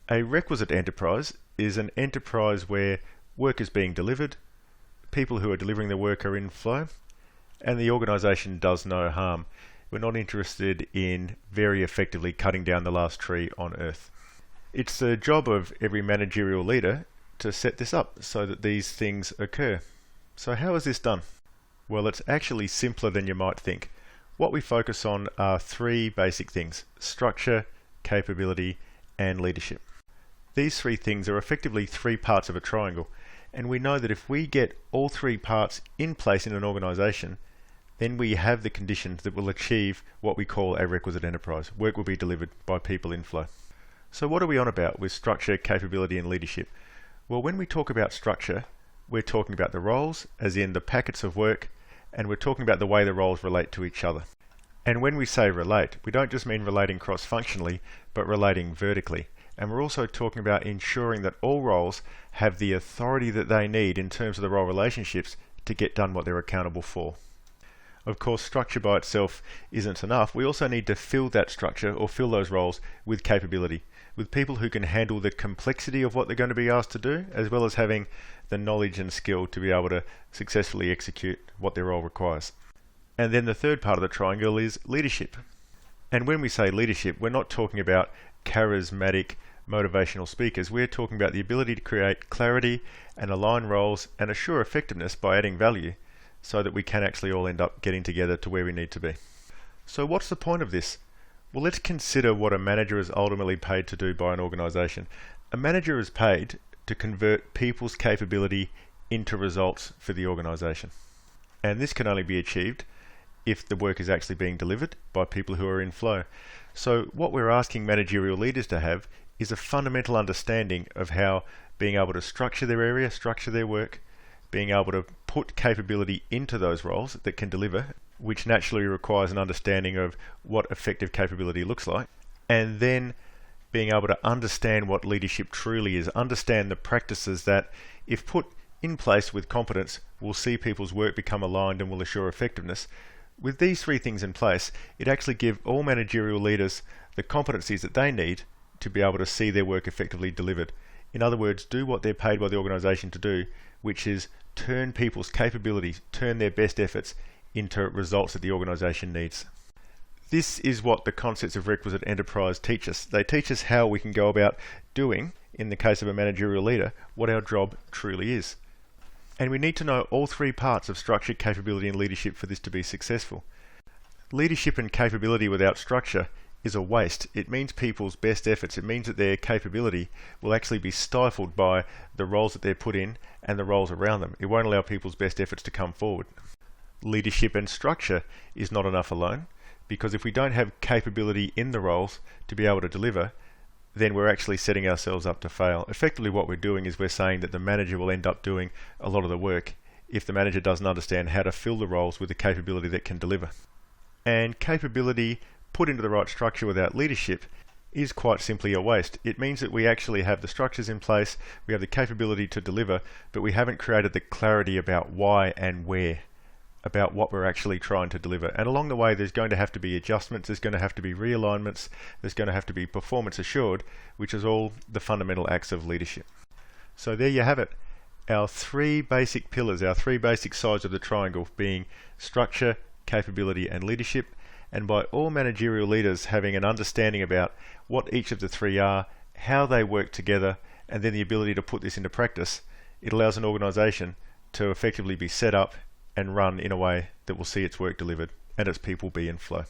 A requisite enterprise is an enterprise where work is being delivered, people who are delivering the work are in flow, and the organisation does no harm. We're not interested in very effectively cutting down the last tree on earth. It's the job of every managerial leader to set this up so that these things occur. So how is this done? Well, it's actually simpler than you might think. What we focus on are three basic things: structure, capability, and leadership. These three things are effectively three parts of a triangle, and we know that if we get all three parts in place in an organisation, then we have the conditions that will achieve what we call a requisite enterprise. Work will be delivered by people in flow. So what are we on about with structure, capability, and leadership? Well, when we talk about structure, we're talking about the roles, as in the packets of work, and we're talking about the way the roles relate to each other. And when we say relate, we don't just mean relating cross-functionally, but relating vertically. And we're also talking about ensuring that all roles have the authority that they need in terms of the role relationships to get done what they're accountable for. Of course, structure by itself isn't enough. We also need to fill that structure or fill those roles with capability, with people who can handle the complexity of what they're going to be asked to do, as well as having the knowledge and skill to be able to successfully execute what their role requires. And then the third part of the triangle is leadership. And when we say leadership, we're not talking about charismatic motivational speakers. We're talking about the ability to create clarity and align roles and assure effectiveness by adding value so that we can actually all end up getting together to where we need to be. So what's the point of this? Well, let's consider what a manager is ultimately paid to do by an organisation. A manager is paid to convert people's capability into results for the organisation. And this can only be achieved if the work is actually being delivered by people who are in flow. So what we're asking managerial leaders to have is a fundamental understanding of how being able to structure their area, structure their work, being able to put capability into those roles that can deliver, which naturally requires an understanding of what effective capability looks like, and then being able to understand what leadership truly is, understand the practices that, if put in place with competence, will see people's work become aligned and will assure effectiveness. With these three things in place, it actually gives all managerial leaders the competencies that they need to be able to see their work effectively delivered. In other words, do what they're paid by the organisation to do, which is turn people's capabilities, turn their best efforts into results that the organisation needs. This is what the concepts of requisite enterprise teach us. They teach us how we can go about doing, in the case of a managerial leader, what our job truly is. And we need to know all three parts of structure, capability, and leadership for this to be successful. Leadership and capability without structure is a waste. It means people's best efforts. It means that their capability will actually be stifled by the roles that they're put in and the roles around them. It won't allow people's best efforts to come forward. Leadership and structure is not enough alone, because if we don't have capability in the roles to be able to deliver, then we're actually setting ourselves up to fail. Effectively what we're doing is we're saying that the manager will end up doing a lot of the work if the manager doesn't understand how to fill the roles with the capability that can deliver. And capability put into the right structure without leadership is quite simply a waste. It means that we actually have the structures in place, we have the capability to deliver, but we haven't created the clarity about why and where, about what we're actually trying to deliver. And along the way, there's going to have to be adjustments, there's going to have to be realignments, there's going to have to be performance assured, which is all the fundamental acts of leadership. So there you have it. Our three basic pillars, our three basic sides of the triangle being structure, capability, and leadership. And by all managerial leaders having an understanding about what each of the three are, how they work together, and then the ability to put this into practice, it allows an organisation to effectively be set up and run in a way that will see its work delivered and its people be in flow.